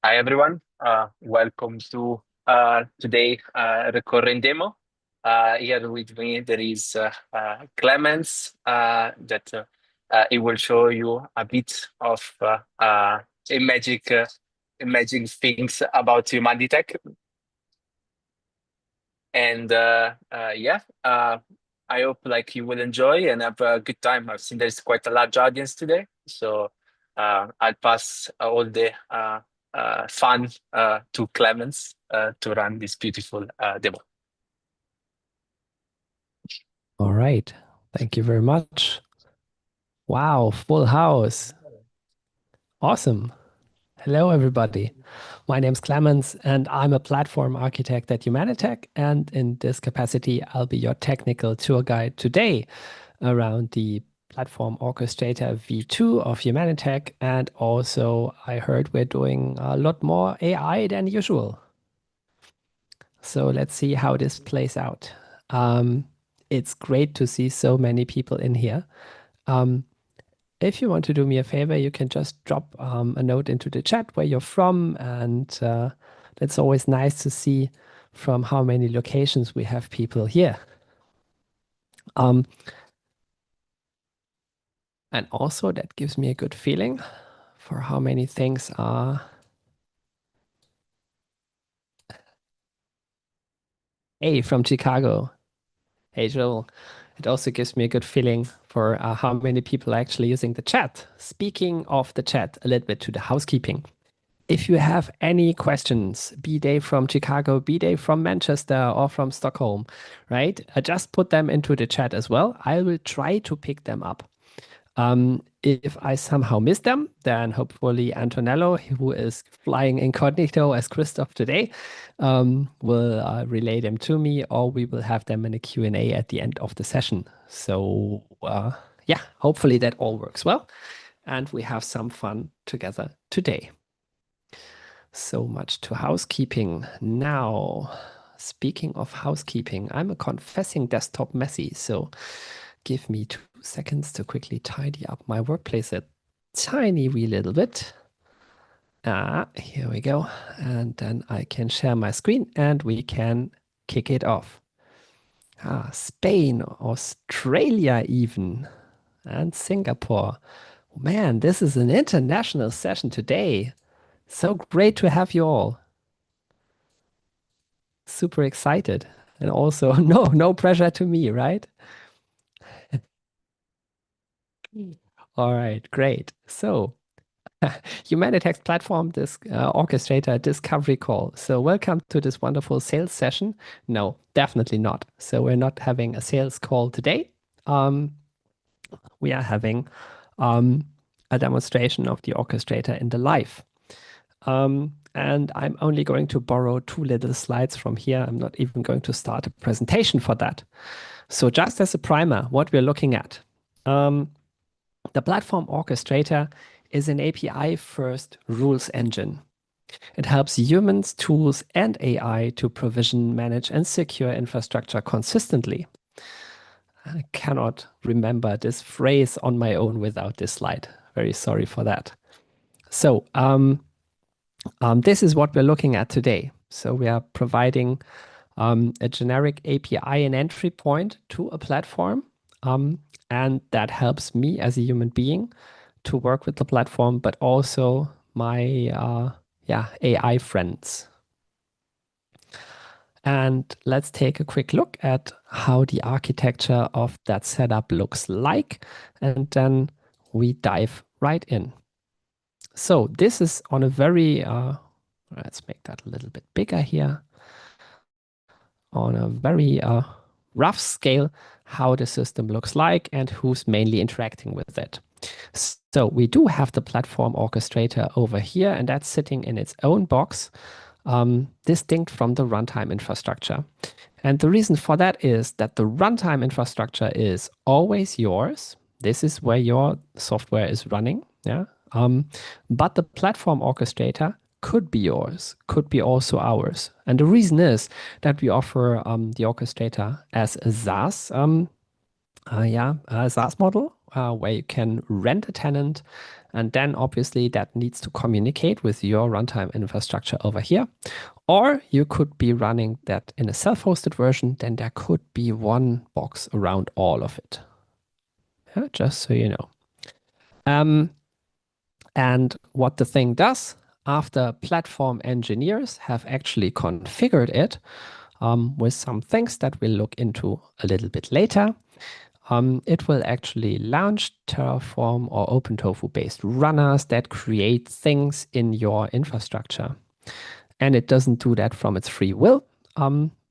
Hi everyone, welcome to today recording demo. Here with me there is Clemens that he will show you a bit of a magic things about Humanitec. And yeah, I hope like you will enjoy and have a good time. I've seen there's quite a large audience today, so I'll pass all the fun to Clemens to run this beautiful demo. All right. Thank you very much. Wow, full house. Awesome. Hello, everybody. My name's Clemens, and I'm a platform architect at Humanitec. And in this capacity, I'll be your technical tour guide today around the platform orchestrator V2 of Humanitec. And also, I heard we're doing a lot more AI than usual. So let's see how this plays out. Um, it's great to see so many people in here. Um, If you want to do me a favor, you can just drop a note into the chat where you're from. And it's always nice to see from how many locations we have people here. Um, and also, that gives me a good feeling for how many things are. Hey, from Chicago. Hey, Joel. It also gives me a good feeling for how many people are actually using the chat. Speaking of the chat, a little bit to the housekeeping. If you have any questions, be they from Chicago, be they from Manchester or from Stockholm, right? Just put them into the chat as well. I will try to pick them up. If I somehow miss them, then hopefully Antonello, who is flying incognito as Christoph today, will relay them to me, or we will have them in a Q&A at the end of the session. So yeah, hopefully that all works well, and we have some fun together today. So much to housekeeping. Now, speaking of housekeeping, I'm a confessing desktop messy, so give me 2 seconds to quickly tidy up my workplace a tiny wee little bit. Here we go. And then I can share my screen and we can kick it off. Spain, Australia even, and Singapore. Man, this is an international session today. So great to have you all. Super excited. And also, no pressure to me, right? All right, great. So, Humanitec's platform, this orchestrator discovery call. So, welcome to this wonderful sales session. No, definitely not. So, we're not having a sales call today. Um, we are having um, a demonstration of the orchestrator in the live. And I'm only going to borrow 2 little slides from here. I'm not even going to start a presentation for that. So just as a primer, what we're looking at, the platform orchestrator is an API-first rules engine. It helps humans, tools, and AI to provision, manage, and secure infrastructure consistently. I cannot remember this phrase on my own without this slide. Very sorry for that. So this is what we're looking at today. So we are providing a generic API and entry point to a platform. And that helps me as a human being to work with the platform, but also my AI friends. And let's take a quick look at how the architecture of that setup looks like. And then we dive right in. So this is on a very, let's make that a little bit bigger here, on a very rough scale, how the system looks like and who's mainly interacting with it. So we do have the platform orchestrator over here, and that's sitting in its own box, distinct from the runtime infrastructure. And the reason for that is that the runtime infrastructure is always yours. This is where your software is running. Yeah. But the platform orchestrator could be yours, could be also ours. And the reason is that we offer the orchestrator as a SaaS, a SaaS model, where you can rent a tenant. And then obviously that needs to communicate with your runtime infrastructure over here. Or you could be running that in a self-hosted version, then there could be one box around all of it. Yeah, just so you know. And what the thing does, after platform engineers have actually configured it with some things that we'll look into a little bit later, it will actually launch Terraform or OpenTofu based runners that create things in your infrastructure. And it doesn't do that from its free will.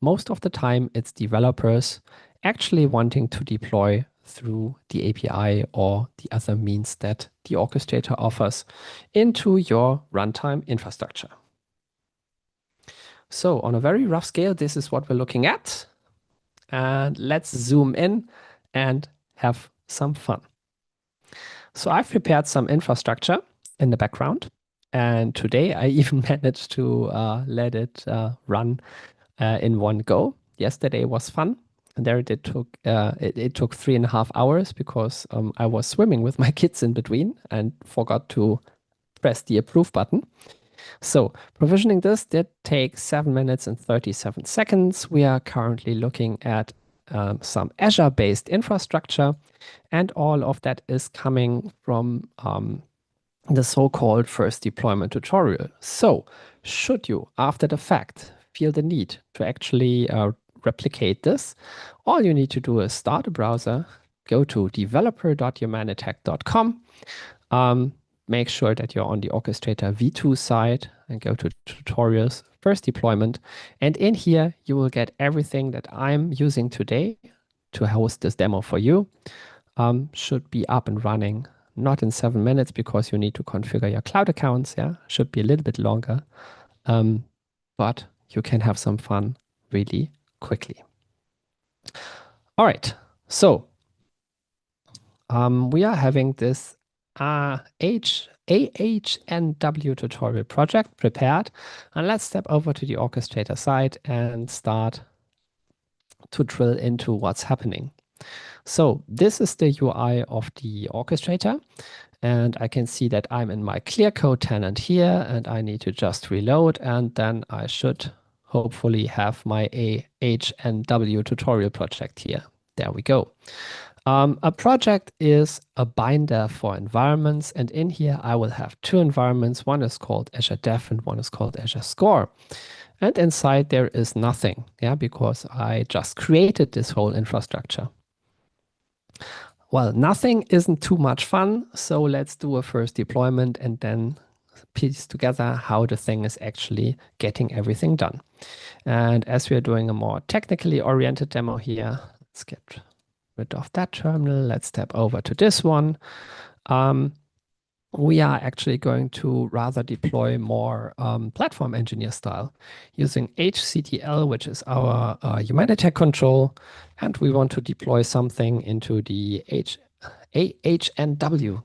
Most of the time, it's developers actually wanting to deploy through the API or the other means that the orchestrator offers into your runtime infrastructure. So on a very rough scale, this is what we're looking at. And let's zoom in and have some fun. So I've prepared some infrastructure in the background. And today I even managed to let it run in one go. Yesterday was fun. And there it took it took 3.5 hours because I was swimming with my kids in between and forgot to press the approve button. So provisioning this did take 7 minutes and 37 seconds. We are currently looking at some Azure-based infrastructure, and all of that is coming from the so-called first deployment tutorial. So should you, after the fact, feel the need to actually replicate this, all you need to do is start a browser, go to developer.humanitec.com, make sure that you're on the orchestrator v2 side and go to tutorials, first deployment. And in here, you will get everything that I'm using today to host this demo for you. Should be up and running, not in 7 minutes because you need to configure your cloud accounts. Yeah, should be a little bit longer, but you can have some fun really quickly. All right, so we are having this AHNW tutorial project prepared, and let's step over to the orchestrator side and start to drill into what's happening. So this is the UI of the orchestrator, and I can see that I'm in my clear code tenant here, and I need to just reload, and then I should hopefully have my AHNW tutorial project here. There we go. A project is a binder for environments, and in here I will have two environments. One is called Azure Dev and one is called Azure Score. And inside there is nothing, yeah, because I just created this whole infrastructure. Well, nothing isn't too much fun, so let's do a first deployment and then piece together how the thing is actually getting everything done. And as we are doing a more technically oriented demo here, let's get rid of that terminal. Let's step over to this one. We are actually going to rather deploy more platform engineer style using HCTL, which is our Humanitec control. And we want to deploy something into the AHNW.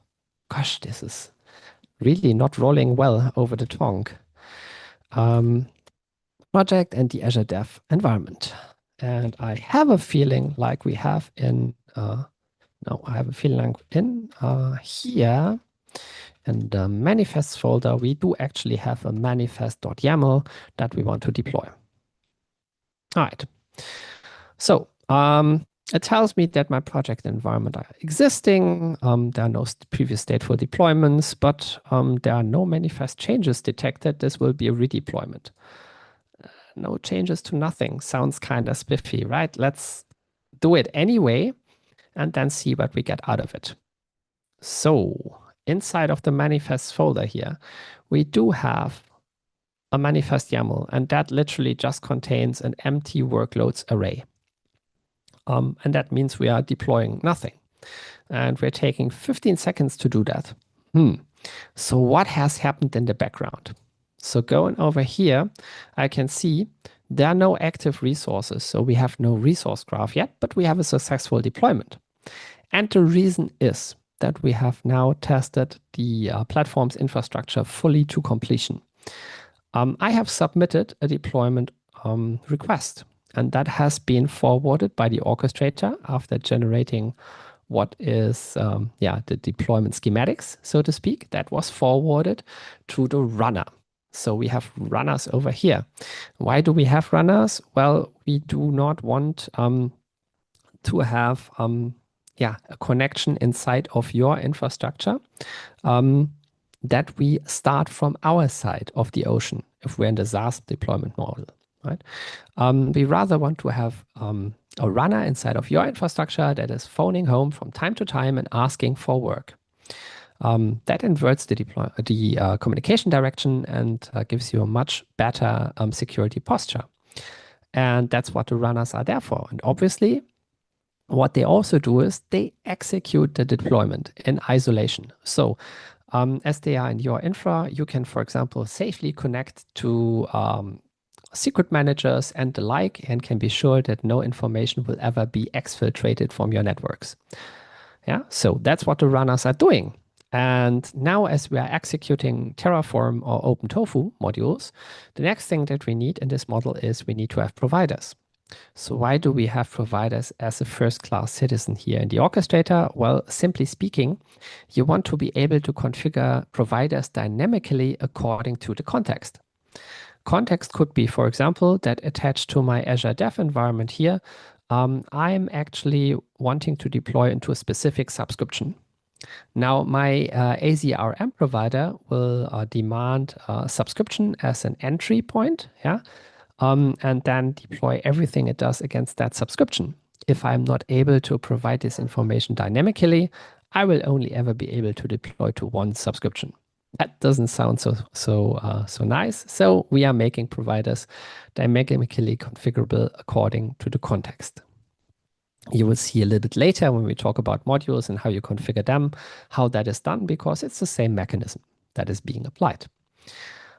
Gosh, this is really not rolling well over the tongue. Project and the Azure Dev environment. And I have a feeling like we have in, I have a feeling like in here in the manifest folder, we do actually have a manifest.yaml that we want to deploy. All right. So it tells me that my project environment are existing. There are no previous stateful deployments, but there are no manifest changes detected. This will be a redeployment. No changes to nothing. Sounds kind of spiffy, right? Let's do it anyway and then see what we get out of it. So inside of the manifest folder here, we do have a manifest YAML, and that literally just contains an empty workloads array. And that means we are deploying nothing. And we're taking 15 seconds to do that. So what has happened in the background? So going over here, I can see there are no active resources. So we have no resource graph yet, but we have a successful deployment. And the reason is that we have now tested the platform's infrastructure fully to completion. I have submitted a deployment request, and that has been forwarded by the orchestrator after generating what is the deployment schematics, so to speak, that was forwarded to the runner. So we have runners over here. Why do we have runners? Well, we do not want to have a connection inside of your infrastructure that we start from our side of the ocean if we're in the SaaS deployment model, right? We rather want to have a runner inside of your infrastructure that is phoning home from time to time and asking for work. That inverts the communication direction and gives you a much better security posture. And that's what the runners are there for. And obviously, what they also do is they execute the deployment in isolation. So as they are in your infra, you can, for example, safely connect to secret managers and the like, and can be sure that no information will ever be exfiltrated from your networks. Yeah, so that's what the runners are doing. And now, as we are executing Terraform or OpenTofu modules, the next thing that we need in this model is we need to have providers. So why do we have providers as a first-class citizen here in the orchestrator? Well, simply speaking, you want to be able to configure providers dynamically according to the context. Context could be, for example, that attached to my Azure Dev environment here, I'm actually wanting to deploy into a specific subscription. Now, my AZRM provider will demand a subscription as an entry point, yeah, and then deploy everything it does against that subscription. If I'm not able to provide this information dynamically, I will only ever be able to deploy to one subscription. That doesn't sound so nice. So we are making providers dynamically configurable according to the context. You will see a little bit later when we talk about modules and how you configure them, how that is done, because it's the same mechanism that is being applied.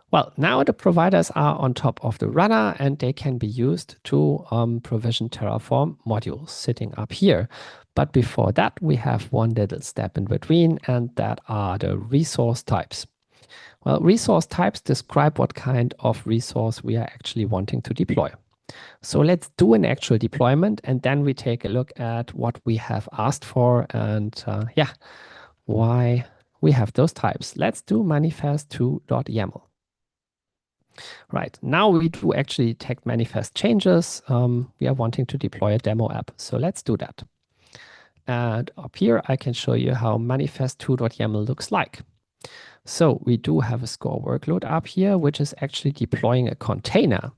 Well, now the providers are on top of the runner and they can be used to provision Terraform modules sitting up here. But before that, we have one little step in between, and that are the resource types. Well, resource types describe what kind of resource we are actually wanting to deploy. So let's do an actual deployment, and then we take a look at what we have asked for and why we have those types. Let's do manifest2.yaml. Right, now we do actually detect manifest changes. We are wanting to deploy a demo app. So let's do that. And up here, I can show you how manifest2.yaml looks like. So we do have a score workload up here, which is actually deploying a container.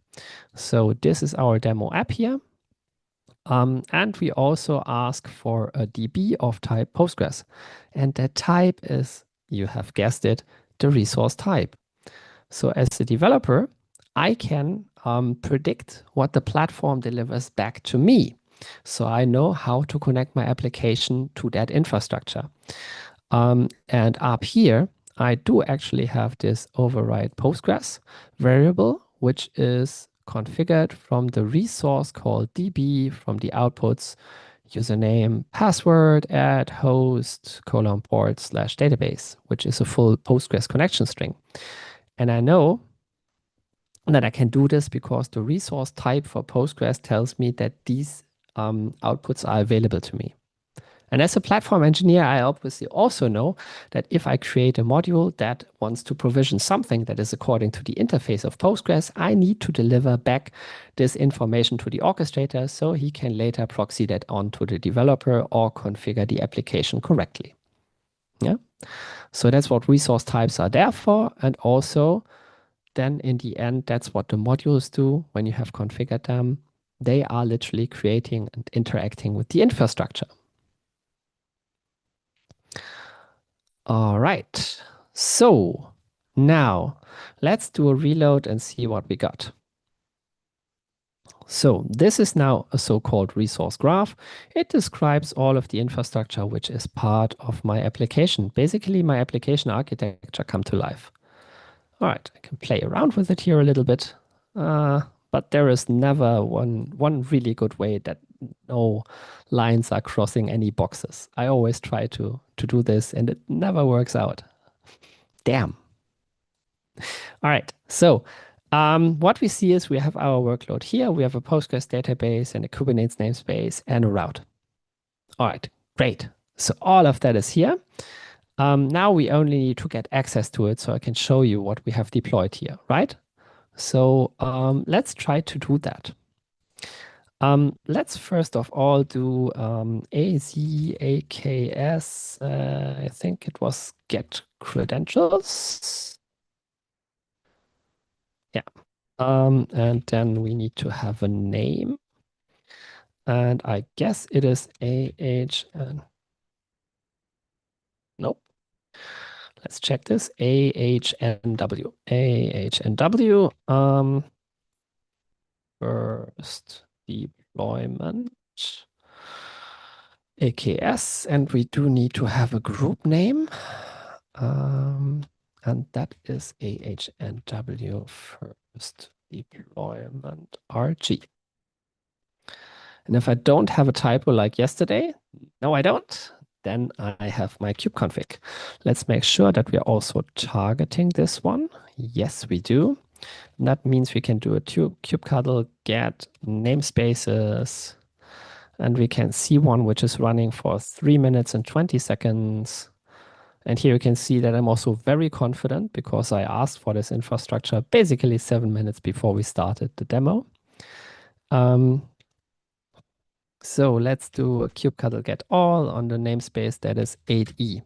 So this is our demo app here. And we also ask for a DB of type Postgres. And that type is, you have guessed it, the resource type. So as a developer, I can predict what the platform delivers back to me. So I know how to connect my application to that infrastructure. And up here, I do actually have this override Postgres variable, which is configured from the resource called DB from the outputs username, password at host :port/database, which is a full Postgres connection string. And I know that I can do this because the resource type for Postgres tells me that these outputs are available to me. And as a platform engineer, I obviously also know that if I create a module that wants to provision something that is according to the interface of Postgres, I need to deliver back this information to the orchestrator so he can later proxy that onto the developer or configure the application correctly. Yeah. So that's what resource types are there for. And also, then in the end, that's what the modules do when you have configured them. They are literally creating and interacting with the infrastructure. All right. So now let's do a reload and see what we got. So this is now a so-called resource graph. It describes all of the infrastructure which is part of my application. Basically, my application architecture come to life. All right, I can play around with it here a little bit, but there is never one really good way that no lines are crossing any boxes. I always try to do this, and it never works out. Damn. All right, so what we see is we have our workload here. We have a Postgres database and a Kubernetes namespace and a route. All right, great. So all of that is here. Now we only need to get access to it so I can show you what we have deployed here, right? So let's try to do that. Let's first of all do AZAKS. I think it was get credentials. Yeah. And then we need to have a name. And I guess it is AHN. Nope. Let's check this. AHNW. AHNW. First deployment. AKS. And we do need to have a group name. And that is AHNW first deployment RG. And if I don't have a typo like yesterday, no, I don't, then I have my kubeconfig. Let's make sure that we are also targeting this one. Yes, we do. And that means we can do a kubectl get namespaces, and we can see one which is running for 3 minutes and 20 seconds. And here you can see that I'm also very confident because I asked for this infrastructure basically 7 minutes before we started the demo. So let's do a kubectl get all on the namespace that is 8e.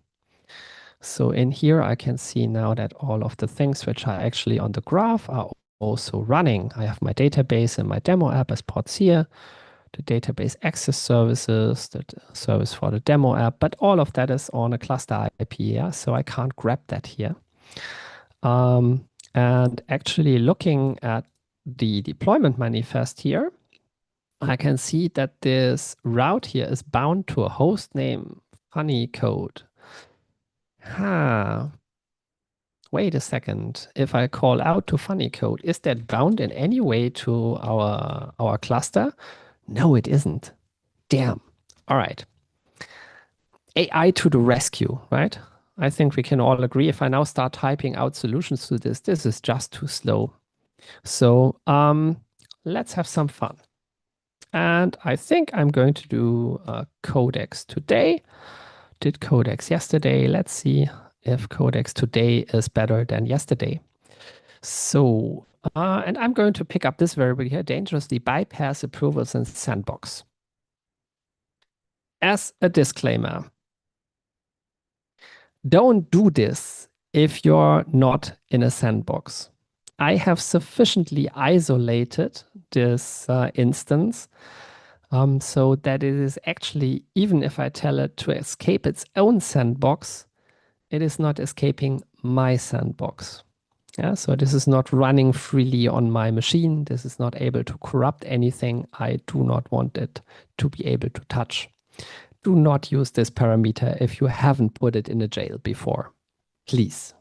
So in here, I can see now that all of the things which are actually on the graph are also running. I have my database and my demo app as pods here, the database access services, the service for the demo app, but all of that is on a cluster IP, yeah? So I can't grab that here. And actually looking at the deployment manifest here, I can see that this route here is bound to a host name funny code. Wait a second. If I call out to funny code, is that bound in any way to our cluster? No, it isn't. Damn. All right. AI to the rescue, right? I think we can all agree if I now start typing out solutions to this, this is just too slow. So let's have some fun. And I think I'm going to do codex today. Did codex yesterday. Let's see if codex today is better than yesterday. So, and I'm going to pick up this variable here, dangerously bypass approvals in sandbox. As a disclaimer, don't do this if you're not in a sandbox. I have sufficiently isolated this instance so that it is actually, even if I tell it to escape its own sandbox, it is not escaping my sandbox. Yeah, so this is not running freely on my machine. This is not able to corrupt anything I do not want it to be able to touch. Do not use this parameter if you haven't put it in a jail before. Please.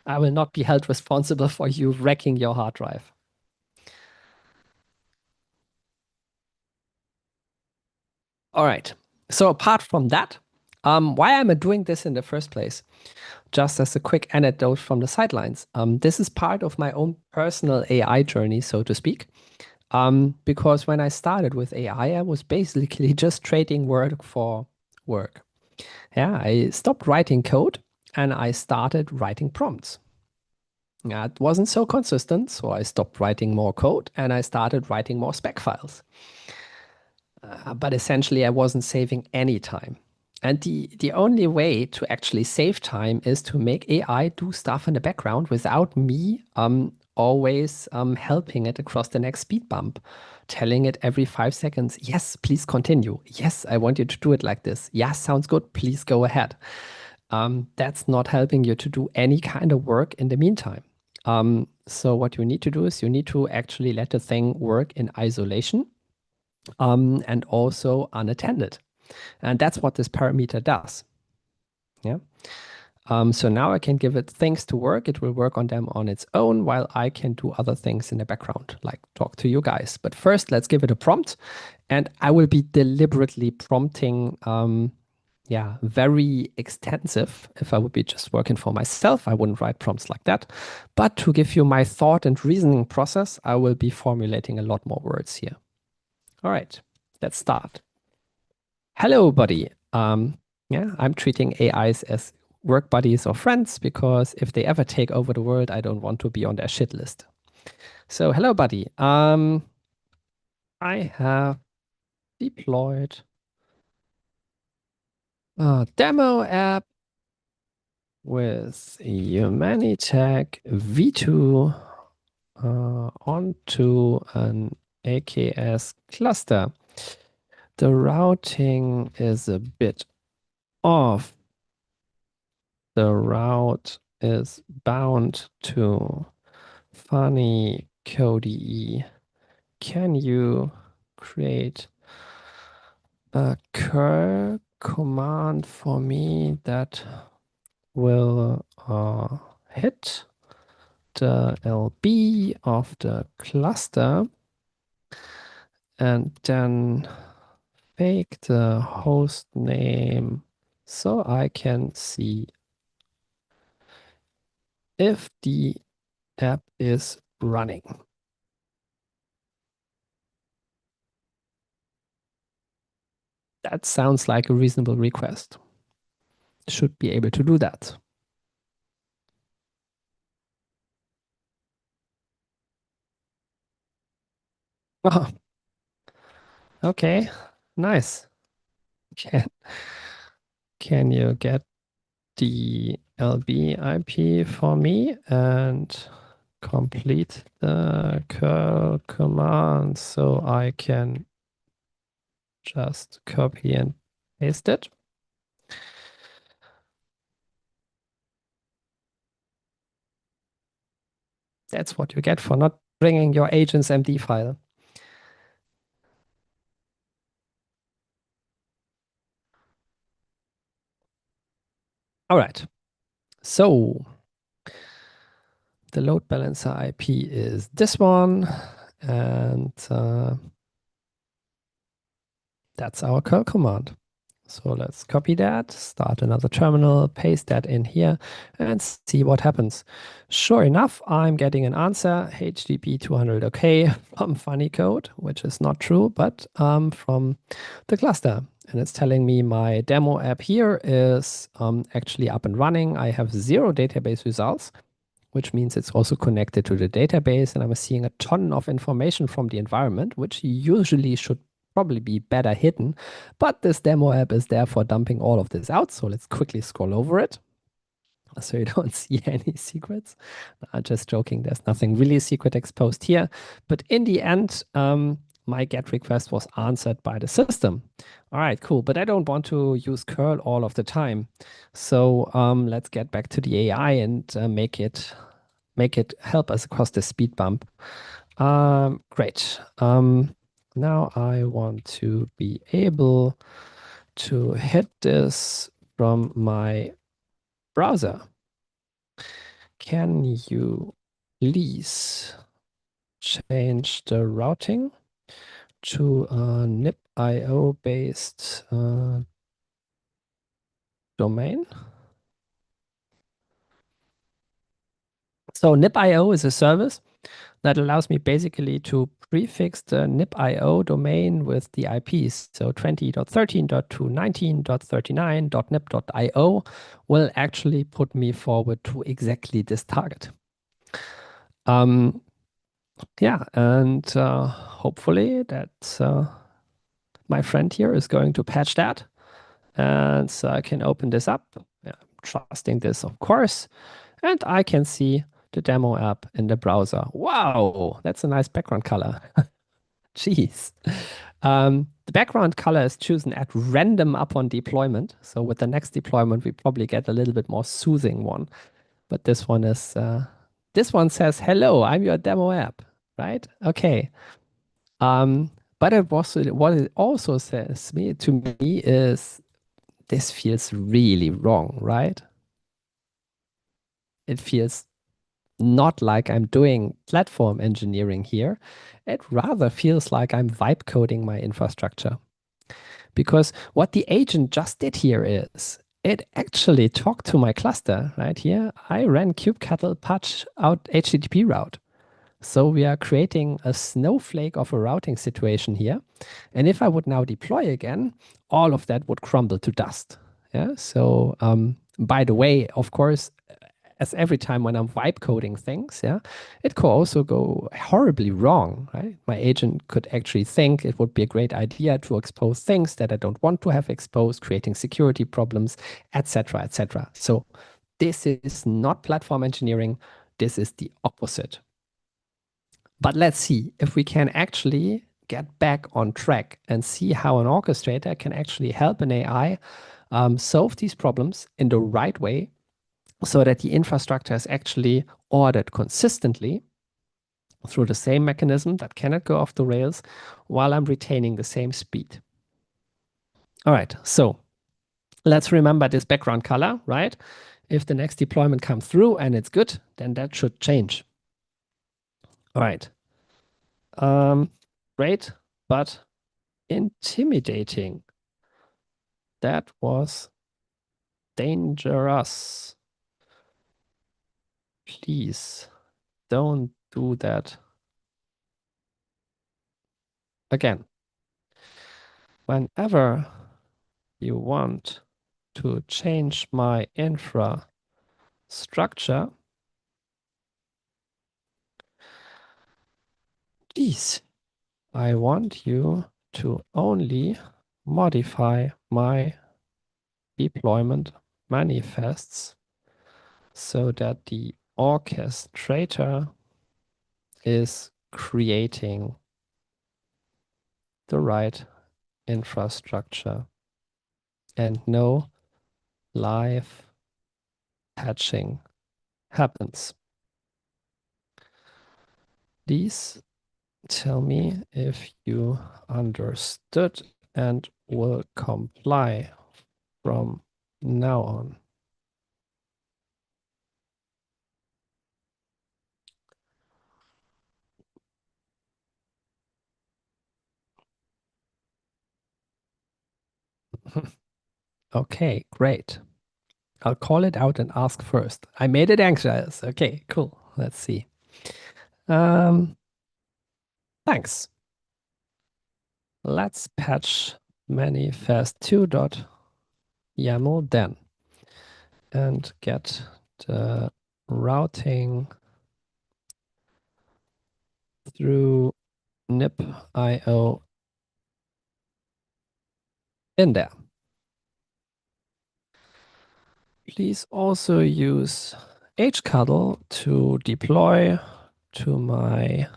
I will not be held responsible for you wrecking your hard drive. All right. So apart from that, why am I doing this in the first place? Just as a quick anecdote from the sidelines, this is part of my own personal AI journey, so to speak. Because when I started with AI, I was basically just trading work for work. Yeah, I stopped writing code and I started writing prompts. Yeah, it wasn't so consistent, so I stopped writing more code and I started writing more spec files. But essentially, I wasn't saving any time. And the only way to actually save time is to make AI do stuff in the background without me always helping it across the next speed bump, telling it every 5 seconds, yes, please continue. Yes, I want you to do it like this. Yes, sounds good. Please go ahead. That's not helping you to do any kind of work in the meantime. So what you need to do is you need to actually let the thing work in isolation and also unattended. And that's what this parameter does. Yeah. So now I can give it things to work. It will work on them on its own while I can do other things in the background, like talk to you guys. But first, let's give it a prompt. And I will be deliberately prompting, yeah, very extensive. If I would be just working for myself, I wouldn't write prompts like that. But to give you my thought and reasoning process, I will be formulating a lot more words here. All right, let's start. Hello, buddy. Yeah, I'm treating AIs as work buddies or friends because if they ever take over the world, I don't want to be on their shit list. So, hello, buddy. I have deployed a demo app with Humanitec V2 onto an AKS cluster. The routing is a bit off. The route is bound to funny Cody. Can you create a curl command for me that will hit the LB of the cluster and then fake the host name so I can see if the app is running? That sounds like a reasonable request. Should be able to do that. Oh, okay, nice. Can, can you get the LB IP for me and complete the curl command so I can just copy and paste it? That's what you get for not bringing your agent's MD file. All right. So the load balancer IP is this one, and that's our curl command. So let's copy that, start another terminal, paste that in here, and see what happens. Sure enough, I'm getting an answer, HTTP 200 OK from funny code, which is not true, but from the cluster. And it's telling me my demo app here is actually up and running. I have 0 database results, which means it's also connected to the database. And I'm seeing a ton of information from the environment, which usually should probably be better hidden. But this demo app is therefore dumping all of this out. So let's quickly scroll over it so you don't see any secrets. I'm just joking. There's nothing really secret exposed here. But in the end, my GET request was answered by the system. All right, cool. But I don't want to use curl all of the time. So let's get back to the AI and make it help us across the speed bump. Great. Now I want to be able to hit this from my browser. Can you please change the routing to a nip.io based domain? So nip.io is a service that allows me basically to prefix the nip.io domain with the IPs. So 20.13.219.39.nip.io will actually put me forward to exactly this target. Yeah, and hopefully that my friend here is going to patch that. And so I can open this up, yeah, trusting this, of course, and I can see the demo app in the browser. Wow, that's a nice background color. Jeez. The background color is chosen at random upon deployment. So with the next deployment, we probably get a little bit more soothing one. But this one says, hello, I'm your demo app, right? Okay. But what it also says to me is this feels really wrong, right? It feels not like I'm doing platform engineering here. It rather feels like I'm vibe coding my infrastructure. Because what the agent just did here is it actually talked to my cluster right here. I ran kubectl patch out HTTP route. So we are creating a snowflake of a routing situation here. And if I would now deploy again, all of that would crumble to dust. Yeah. So by the way, of course, as every time when I'm vibe coding things, yeah, it could also go horribly wrong, right? My agent could actually think it would be a great idea to expose things that I don't want to have exposed, creating security problems, etc., etc. So this is not platform engineering. This is the opposite. But let's see if we can actually get back on track and see how an orchestrator can actually help an AI solve these problems in the right way so that the infrastructure is actually ordered consistently through the same mechanism that cannot go off the rails while I'm retaining the same speed. All right, so let's remember this background color, right? If the next deployment comes through and it's good, then that should change. All right. Great, but intimidating. That was dangerous. Please don't do that again. Whenever you want to change my infrastructure, please, I want you to only modify my deployment manifests so that the orchestrator is creating the right infrastructure and no live patching happens. Please tell me if you understood and will comply from now on. Okay, great. I'll call it out and ask first. I made it anxious. Okay, cool. Let's see. Um, thanks. Let's patch manifest2.yaml then and get the routing through nip.io in there. Please also use hcuddle to deploy to my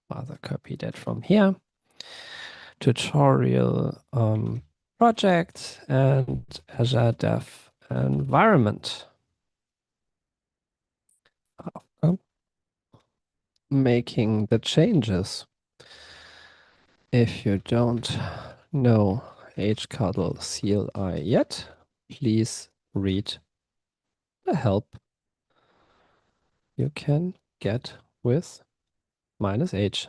rather copy that from here tutorial project and Azure Dev environment. Making the changes. If you don't know hcuddle CLI yet, please read the help you can get with -h.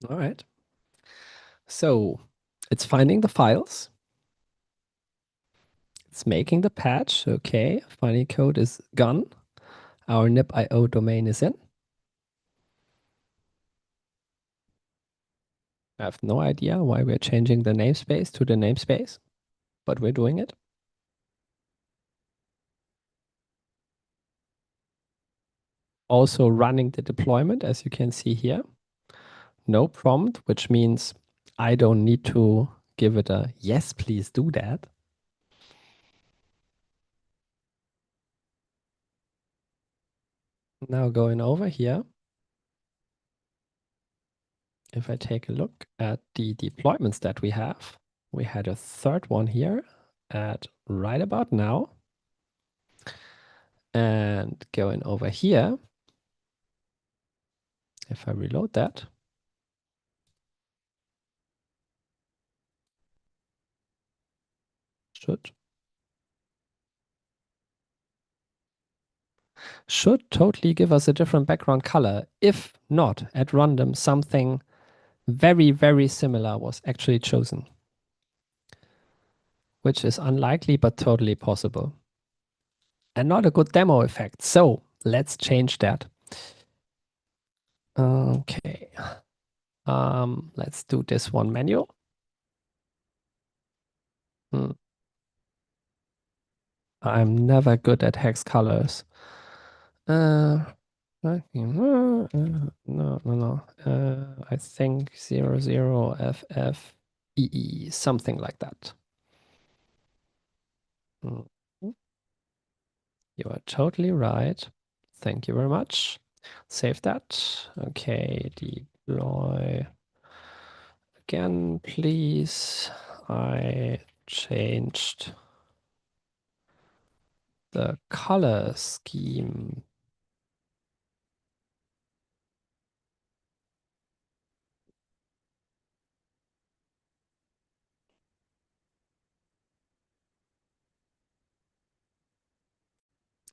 All right. So it's finding the files. It's making the patch. Okay. Finding code is gone. Our nip.io domain is in. I have no idea why we're changing the namespace to the namespace, but we're doing it. Also running the deployment, as you can see here. No prompt, which means I don't need to give it a yes, please do that. Now going over here, if I take a look at the deployments that we have, we had a third one here at right about now. And going over here, if I reload that, should. should totally give us a different background color. If not, at random, something very, very similar was actually chosen, which is unlikely, but totally possible. And not a good demo effect. So let's change that. Okay. Let's do this one manual. Hmm. I'm never good at hex colors. No, no, no. I think 00FFEE, something like that. Mm. You are totally right. Thank you very much. Save that. Okay, deploy again, please. I changed the color scheme.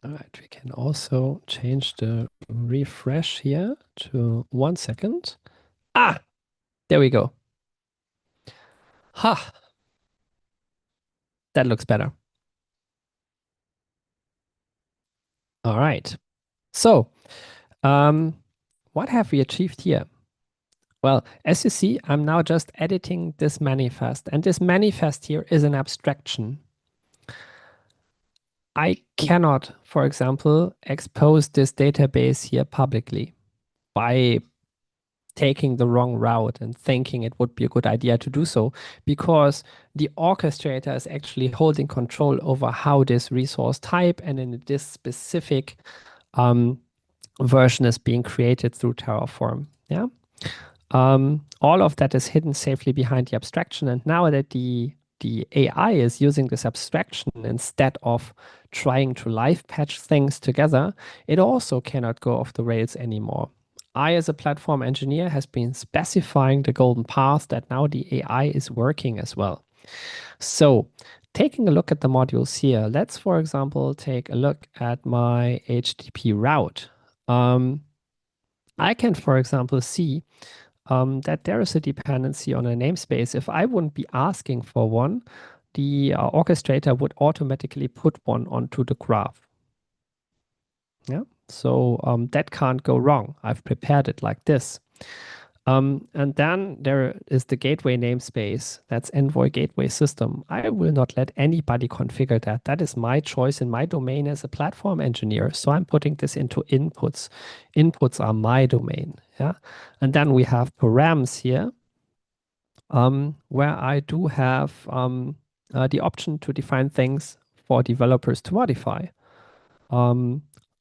All right, we can also change the refresh here to 1 second. Ah, there we go. Ha, that looks better. All right. So, what have we achieved here? Well, as you see, I'm now just editing this manifest, and this manifest here is an abstraction. I cannot, for example, expose this database here publicly by taking the wrong route and thinking it would be a good idea to do so, because the orchestrator is actually holding control over how this resource type and in this specific version is being created through Terraform. Yeah. All of that is hidden safely behind the abstraction. And now that the AI is using this abstraction instead of trying to live patch things together, it also cannot go off the rails anymore. I, as a platform engineer, has been specifying the golden path that now the AI is working as well. So, taking a look at the modules here, let's, for example, take a look at my HTTP route. I can, for example, see that there is a dependency on a namespace. If I wouldn't be asking for one, the orchestrator would automatically put one onto the graph. Yeah, so that can't go wrong. I've prepared it like this. And then there is the gateway namespace. That's Envoy Gateway System. I will not let anybody configure that. That is my choice in my domain as a platform engineer. So I'm putting this into inputs. Inputs are my domain. Yeah. And then we have params here, where I do have the option to define things for developers to modify.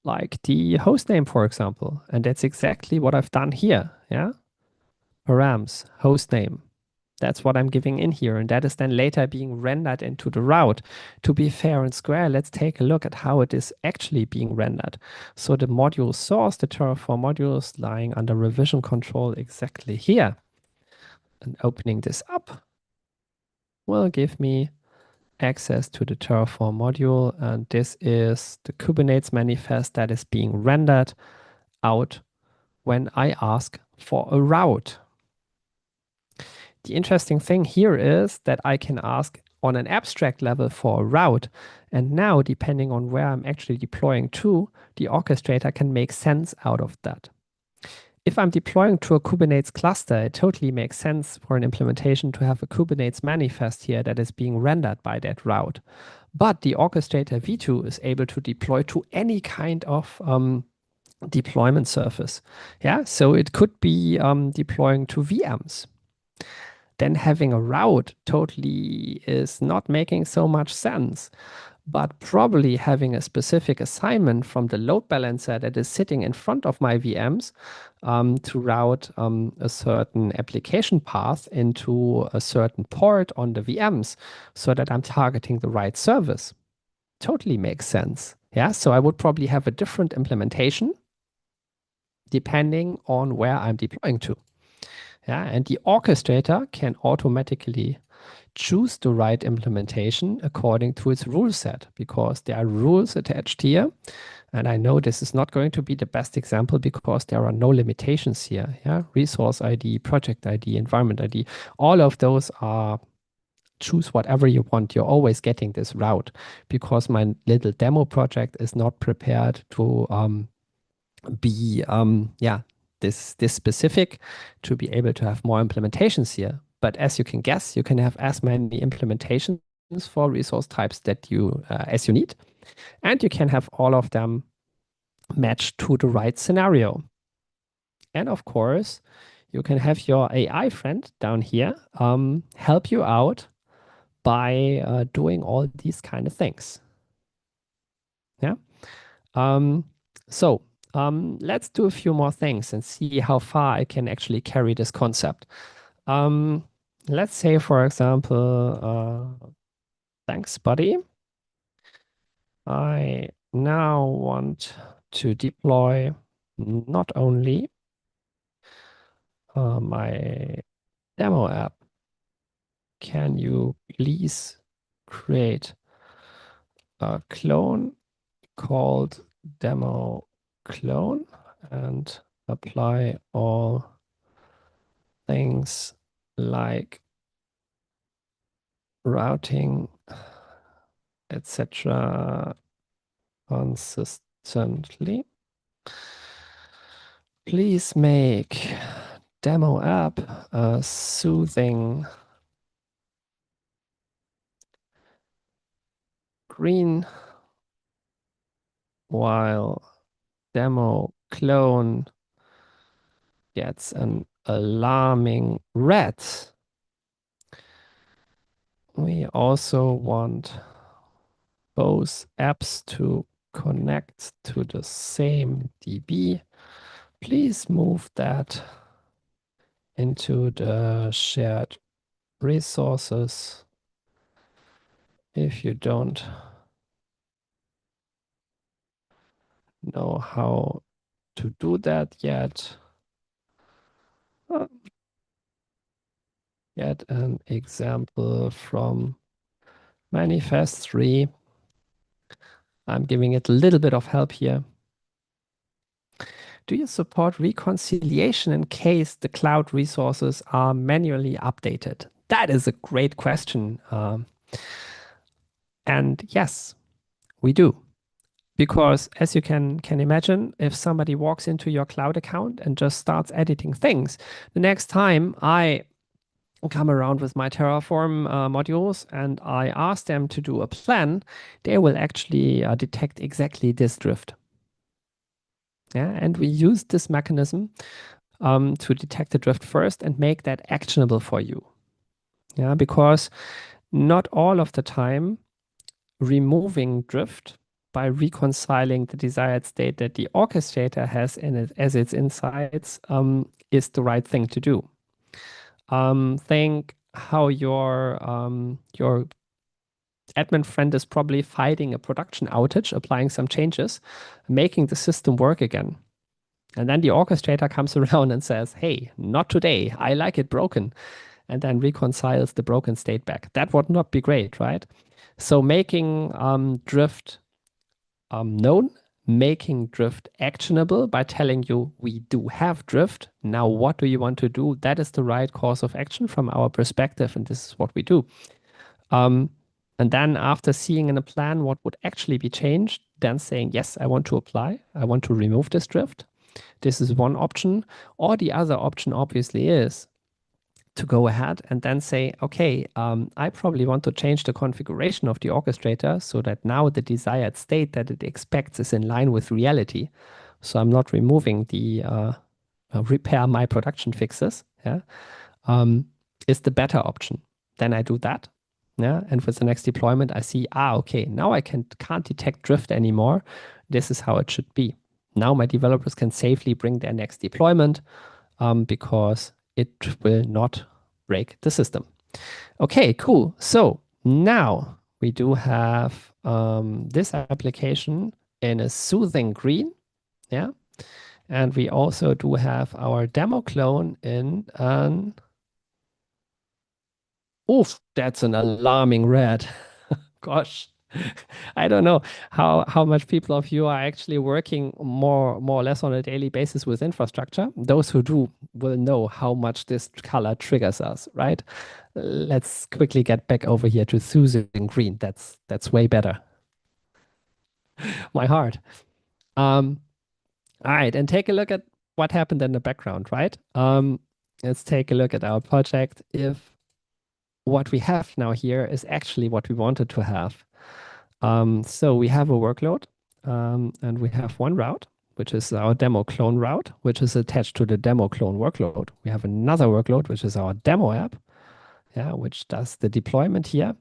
Like the host name, for example. And that's exactly what I've done here. Yeah. Params, host name. That's what I'm giving in here. And that is then later being rendered into the route. To be fair and square, let's take a look at how it is actually being rendered. So the module source, the Terraform module, is lying under revision control exactly here. And opening this up will give me access to the Terraform module. And this is the Kubernetes manifest that is being rendered out when I ask for a route. The interesting thing here is that I can ask on an abstract level for a route. And now, depending on where I'm actually deploying to, the orchestrator can make sense out of that. If I'm deploying to a Kubernetes cluster, it totally makes sense for an implementation to have a Kubernetes manifest here that is being rendered by that route. But the orchestrator v2 is able to deploy to any kind of deployment surface. Yeah, so it could be deploying to VMs. Then having a route totally is not making so much sense. But probably having a specific assignment from the load balancer that is sitting in front of my VMs to route a certain application path into a certain port on the VMs so that I'm targeting the right service. Totally makes sense. Yeah, so I would probably have a different implementation depending on where I'm deploying to. Yeah, and the orchestrator can automatically choose the right implementation according to its rule set, because there are rules attached here. And I know this is not going to be the best example because there are no limitations here. Yeah, resource ID, project ID, environment ID, all of those are choose whatever you want. You're always getting this route because my little demo project is not prepared to be yeah, this specific to be able to have more implementations here. But as you can guess, you can have as many implementations for resource types that you as you need, and you can have all of them matched to the right scenario. And of course, you can have your AI friend down here help you out by doing all these kind of things. Yeah. Um, so let's do a few more things and see how far I can actually carry this concept. Um, let's say, for example, thanks, buddy. I now want to deploy not only my demo app. Can you please create a clone called demo clone and apply all things like routing, etc. consistently. Please make demo app a soothing green while demo clone gets an alarming red. We also want both apps to connect to the same DB. Please move that into the shared resources if you don't know how to do that yet. Get an example from Manifest 3. I'm giving it a little bit of help here. Do you support reconciliation in case the cloud resources are manually updated? That is a great question. And yes, we do. Because as you can imagine, if somebody walks into your cloud account and just starts editing things, the next time I come around with my Terraform modules and I ask them to do a plan, they will actually detect exactly this drift. Yeah, and we use this mechanism to detect the drift first and make that actionable for you. Yeah, because not all of the time removing drift by reconciling the desired state that the orchestrator has in it as its insights is the right thing to do. Think how your admin friend is probably fighting a production outage, applying some changes, making the system work again. And then the orchestrator comes around and says, hey, not today. I like it broken. And then reconciles the broken state back. That would not be great, right? So making drift known, making drift actionable by telling you we do have drift. Now, what do you want to do? That is the right course of action from our perspective. And this is what we do. And then after seeing in a plan what would actually be changed, then saying, yes, I want to apply. I want to remove this drift. This is one option. Or the other option obviously is to go ahead and then say, okay, I probably want to change the configuration of the orchestrator so that now the desired state that it expects is in line with reality. So I'm not removing the repair my production fixes, yeah, is the better option. Then I do that. Yeah, and with the next deployment, I see, okay, now I can't detect drift anymore. This is how it should be. Now my developers can safely bring their next deployment because it will not break the system. Okay, cool. So now we do have this application in a soothing green. Yeah. And we also do have our demo clone in an Oof, that's an alarming red. Gosh, I don't know how much people of you are actually working more or less on a daily basis with infrastructure. Those who do will know how much this color triggers us, right? Let's quickly get back over here to Susan Green. That's way better. My heart. Um, all right, and take a look at what happened in the background, right? Let's take a look at our project. If what we have now here is actually what we wanted to have. So we have a workload, and we have one route, which is our demo clone route, which is attached to the demo clone workload. We have another workload, which is our demo app, yeah, which does the deployment here,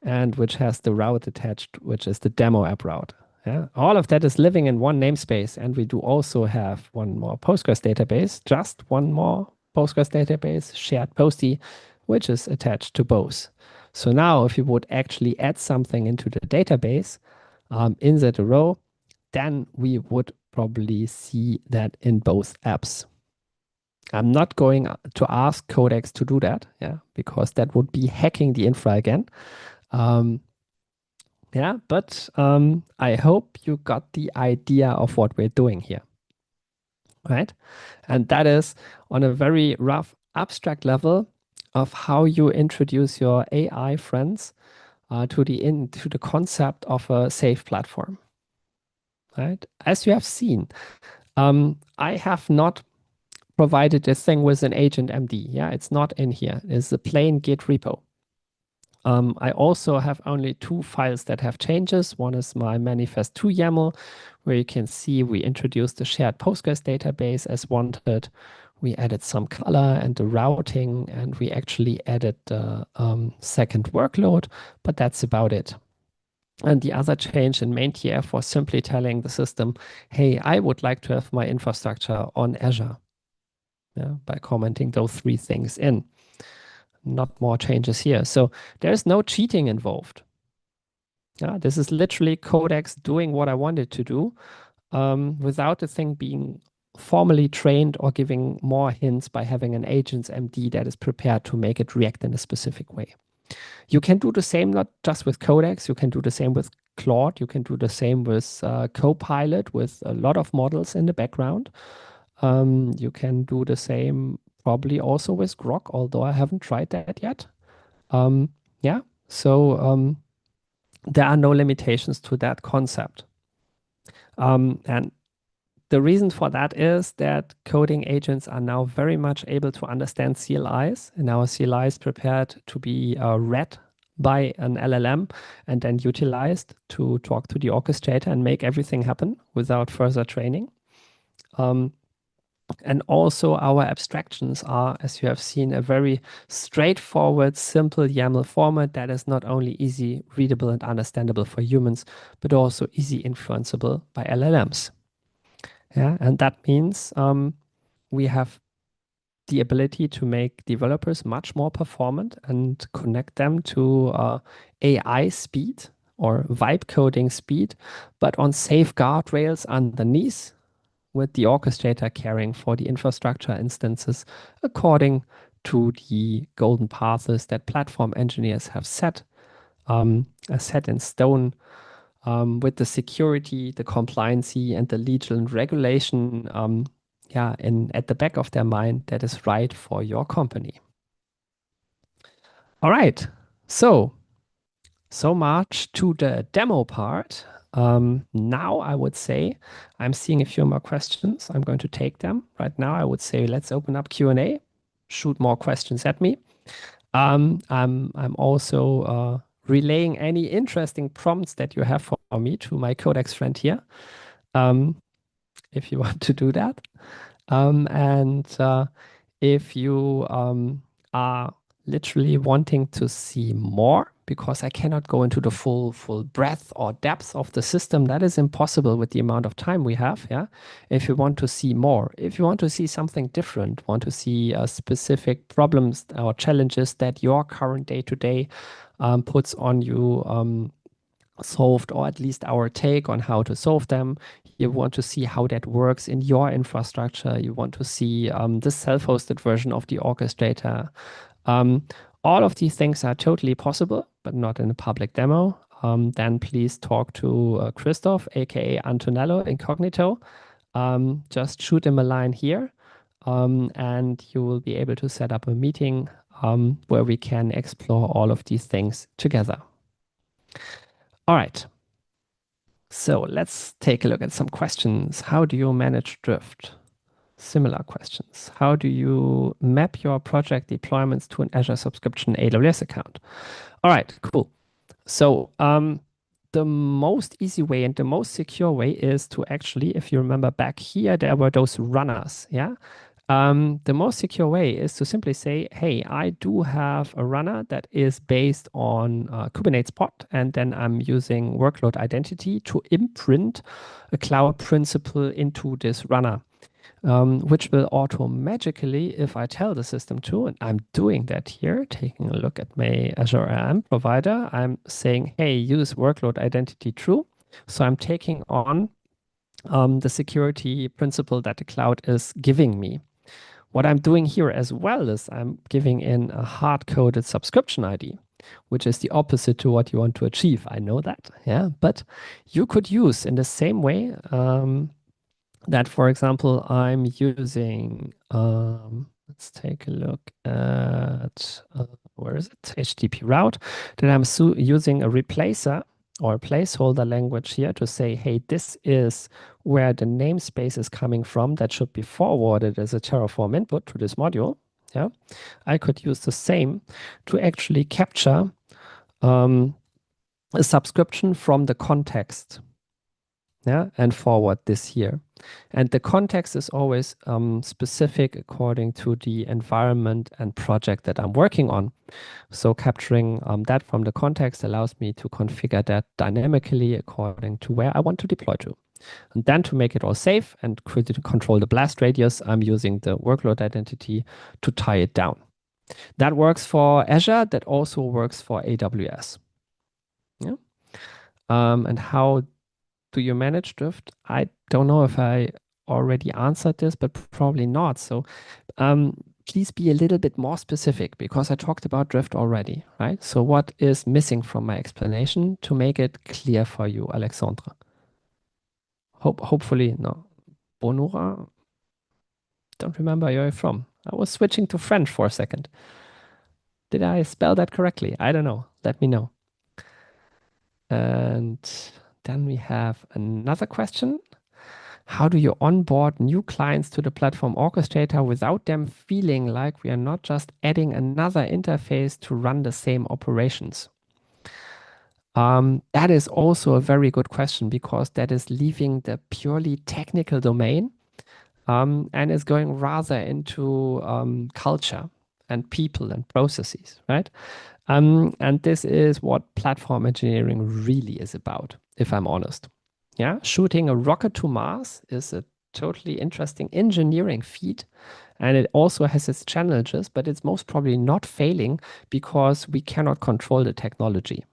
and which has the route attached, which is the demo app route. Yeah, all of that is living in one namespace, and we do also have one more Postgres database, just one more Postgres database, shared Posty, which is attached to both. So now, if you would actually add something into the database, insert a row, then we would probably see that in both apps. I'm not going to ask Codex to do that, yeah, because that would be hacking the infra again. Um, yeah, but I hope you got the idea of what we're doing here, right? And that is on a very rough abstract level of how you introduce your AI friends to the concept of a safe platform, right? As you have seen, I have not provided this thing with an agent MD. Yeah, it's not in here. It's a plain Git repo. I also have only two files that have changes. One is my manifest2 YAML, where you can see we introduced the shared Postgres database as wanted. We added some color and the routing, and we actually added the second workload, but that's about it. And the other change in main TF was simply telling the system, hey, I would like to have my infrastructure on Azure, yeah, by commenting those three things in. Not more changes here. So there's no cheating involved. Yeah, this is literally Codex doing what I wanted to do without the thing being formally trained or giving more hints by having an agent's MD that is prepared to make it react in a specific way. You can do the same not just with Codex, you can do the same with Claude, you can do the same with Copilot with a lot of models in the background. You can do the same probably also with Grok, although I haven't tried that yet. Um, yeah, so there are no limitations to that concept. And the reason for that is that coding agents are now very much able to understand CLIs, and our CLI is prepared to be read by an LLM and then utilized to talk to the orchestrator and make everything happen without further training. And also our abstractions are, as you have seen, a very straightforward, simple YAML format that is not only easy readable and understandable for humans, but also easy influenceable by LLMs. Yeah, and that means we have the ability to make developers much more performant and connect them to AI speed or vibe coding speed, but on safe guardrails underneath, with the orchestrator caring for the infrastructure instances according to the golden paths that platform engineers have set, set in stone, with the security, the compliancy, and the legal regulation, yeah, at the back of their mind that is right for your company. All right, so much to the demo part. Now I would say I'm seeing a few more questions. I'm going to take them right now. I would say let's open up Q&A, shoot more questions at me. I'm also relaying any interesting prompts that you have for me to my Codex friend here, if you want to do that. And if you are literally wanting to see more, because I cannot go into the full breadth or depth of the system, that is impossible with the amount of time we have. Yeah. If you want to see more, if you want to see something different, want to see specific problems or challenges that your current day-to-day puts on you solved, or at least our take on how to solve them. You want to see how that works in your infrastructure. You want to see the self-hosted version of the orchestrator. Um, all of these things are totally possible, but not in a public demo, then please talk to Christoph, aka Antonello Incognito. Just shoot him a line here, and you will be able to set up a meeting where we can explore all of these things together. All right. So let's take a look at some questions. How do you manage drift? Similar questions. How do you map your project deployments to an Azure subscription AWS account? All right, cool. So the most easy way and the most secure way is to actually, if you remember back here, there were those runners, yeah? The most secure way is to simply say, hey, I do have a runner that is based on Kubernetes pod, and then I'm using workload identity to imprint a cloud principal into this runner, which will automatically, if I tell the system to, and I'm doing that here, taking a look at my Azure AM provider, I'm saying, hey, use workload identity true. So I'm taking on the security principle that the cloud is giving me. What I'm doing here as well is I'm giving in a hard-coded subscription ID, which is the opposite to what you want to achieve. I know that, yeah, but you could use in the same way that, for example, I'm using, let's take a look at, where is it? HTTP route, that I'm using a replacer or a placeholder language here to say, hey, this is where the namespace is coming from that should be forwarded as a Terraform input to this module. Yeah, I could use the same to actually capture a subscription from the context, yeah, and forward this here. And the context is always specific according to the environment and project that I'm working on. So capturing that from the context allows me to configure that dynamically according to where I want to deploy to. And then to make it all safe and control the blast radius, I'm using the workload identity to tie it down. That works for Azure. That also works for AWS. Yeah. And how do you manage drift? I don't know if I already answered this, but probably not. So please be a little bit more specific because I talked about drift already, right? So what is missing from my explanation to make it clear for you, Alexandra? Hopefully, no. Bonura, don't remember where you're from. I was switching to French for a second. Did I spell that correctly? I don't know. Let me know. And then we have another question. How do you onboard new clients to the platform orchestrator without them feeling like we are not just adding another interface to run the same operations? That is also a very good question because that is leaving the purely technical domain and is going rather into culture and people and processes, right? And this is what platform engineering really is about, if I'm honest. Yeah, shooting a rocket to Mars is a totally interesting engineering feat, and it also has its challenges, but it's most probably not failing because we cannot control the technology.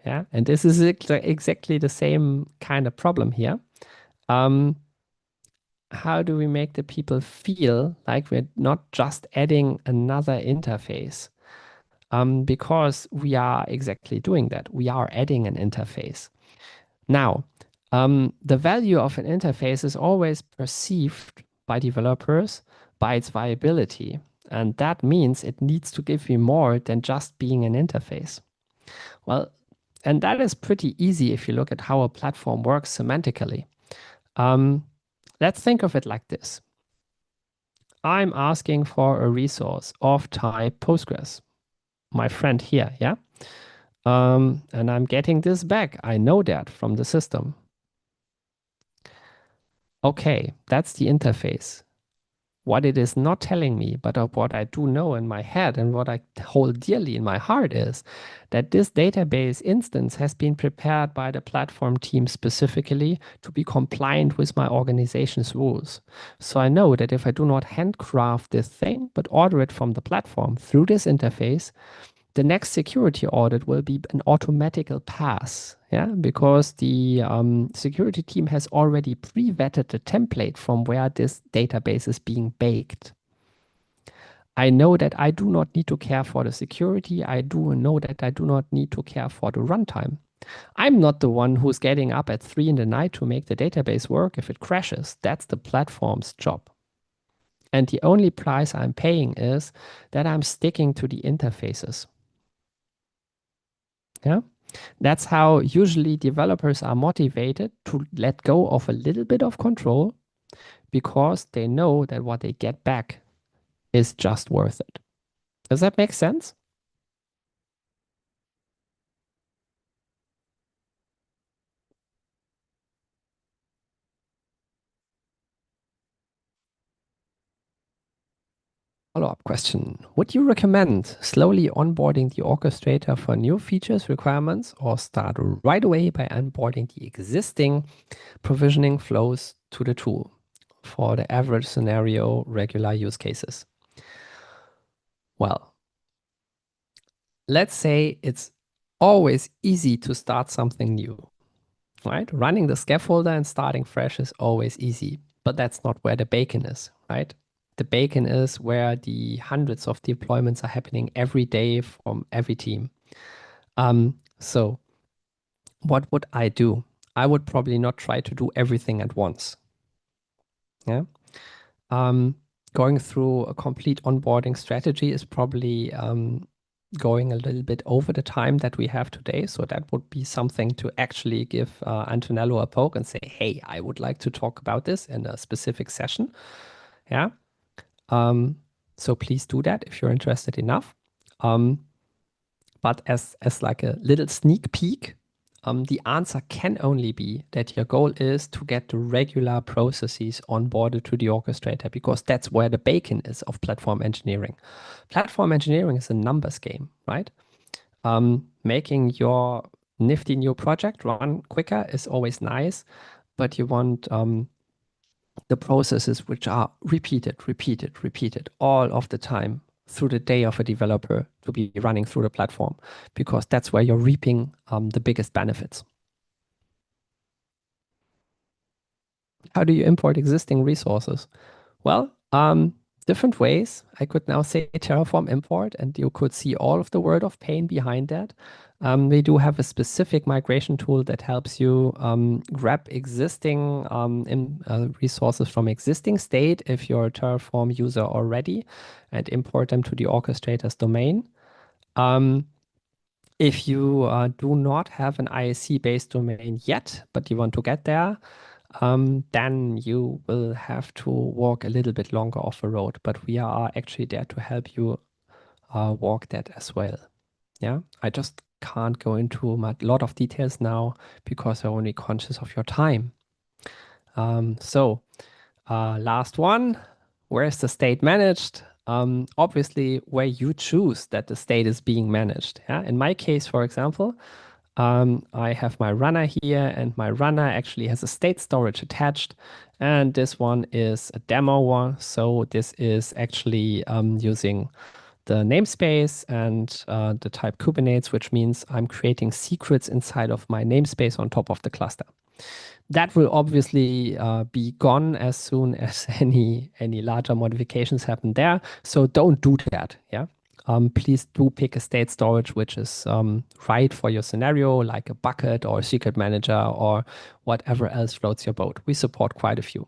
Yeah, and this is exactly the same kind of problem here. How do we make the people feel like we're not just adding another interface? Because we are exactly doing that. We are adding an interface. Now, the value of an interface is always perceived by developers by its viability. And that means it needs to give you more than just being an interface. Well, and that is pretty easy if you look at how a platform works semantically. Let's think of it like this. I'm asking for a resource of type Postgres, my friend here, yeah? And I'm getting this back. I know that from the system. Okay, that's the interface. What it is not telling me, but of what I do know in my head and what I hold dearly in my heart is that this database instance has been prepared by the platform team specifically to be compliant with my organization's rules. So I know that if I do not handcraft this thing, but order it from the platform through this interface, the next security audit will be an automatical pass, yeah, because the security team has already pre-vetted the template from where this database is being baked. I know that I do not need to care for the security. I do know that I do not need to care for the runtime. I'm not the one who's getting up at 3 in the night to make the database work if it crashes. That's the platform's job. And the only price I'm paying is that I'm sticking to the interfaces. Yeah. That's how usually developers are motivated to let go of a little bit of control because they know that what they get back is just worth it. Does that make sense? Follow-up question. Would you recommend slowly onboarding the orchestrator for new features requirements or start right away by onboarding the existing provisioning flows to the tool for the average scenario regular use cases? Well, let's say it's always easy to start something new, right? Running the scaffolder and starting fresh is always easy, but that's not where the bacon is, right? The bacon is where the hundreds of deployments are happening every day from every team. So what would I do? I would probably not try to do everything at once. Yeah. Um, Going through a complete onboarding strategy is probably going a little bit over the time that we have today. So that would be something to actually give Antonello a poke and say, hey, I would like to talk about this in a specific session. Yeah. Um, so please do that if you're interested enough. Um, but as like a little sneak peek, the answer can only be that your goal is to get the regular processes onboarded to the orchestrator because that's where the bacon is of platform engineering. Platform engineering is a numbers game, right? Making your nifty new project run quicker is always nice, but you want the processes which are repeated all of the time through the day of a developer to be running through the platform because that's where you're reaping the biggest benefits. How do you import existing resources? Well, different ways. I could now say Terraform import, and you could see all of the word of pain behind that. We do have a specific migration tool that helps you grab existing resources from existing state if you're a Terraform user already and import them to the orchestrator's domain. Um, if you do not have an ISC-based domain yet, but you want to get there, then you will have to walk a little bit longer off a road. But we are actually there to help you walk that as well. Yeah, I just can't go into a lot of details now because I'm only conscious of your time. Last one, where is the state managed? Obviously, where you choose that the state is being managed. Yeah? In my case, for example, I have my runner here, and my runner actually has a state storage attached. And this one is a demo one. So this is actually using the namespace and the type Kubernetes, which means I'm creating secrets inside of my namespace on top of the cluster. That will obviously be gone as soon as any larger modifications happen there. So don't do that. Yeah. Please do pick a state storage which is right for your scenario, like a bucket or a secret manager or whatever else floats your boat. We support quite a few.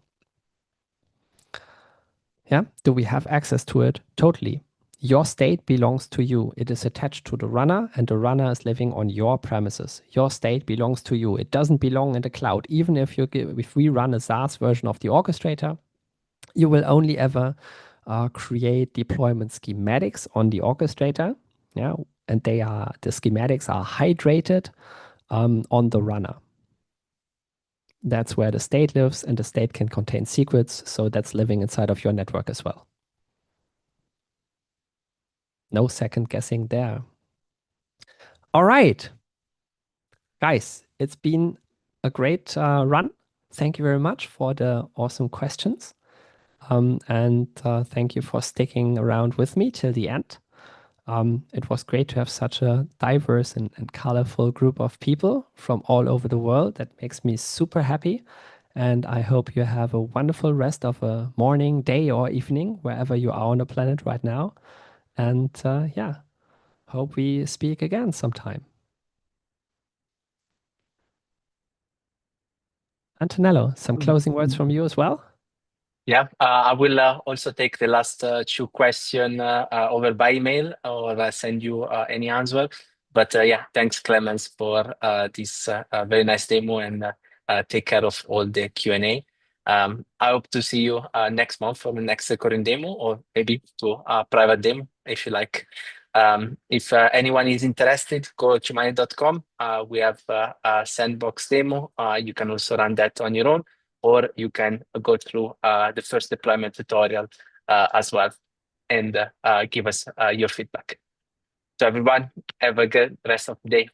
Yeah. Do we have access to it? Totally. Your state belongs to you. It is attached to the runner, and the runner is living on your premises. Your state belongs to you. It doesn't belong in the cloud. Even if we run a SaaS version of the orchestrator, you will only ever create deployment schematics on the orchestrator. Yeah, and the schematics are hydrated on the runner. That's where the state lives, and the state can contain secrets. So that's living inside of your network as well. No second guessing there. All right, guys, it's been a great run. Thank you very much for the awesome questions. And thank you for sticking around with me till the end. It was great to have such a diverse and colorful group of people from all over the world. That makes me super happy. And I hope you have a wonderful rest of a morning, day, or evening, wherever you are on the planet right now. And yeah, hope we speak again sometime. Antonello, some closing words from you as well? Yeah, I will also take the last two question over by email or send you any answer. But yeah, thanks Clemens for this very nice demo and take care of all the Q&A. I hope to see you next month for the next recording demo or maybe to a private demo if you like. If anyone is interested, go to humanitec.com. We have a sandbox demo. You can also run that on your own, or you can go through the first deployment tutorial as well and give us your feedback. So everyone, have a good rest of the day.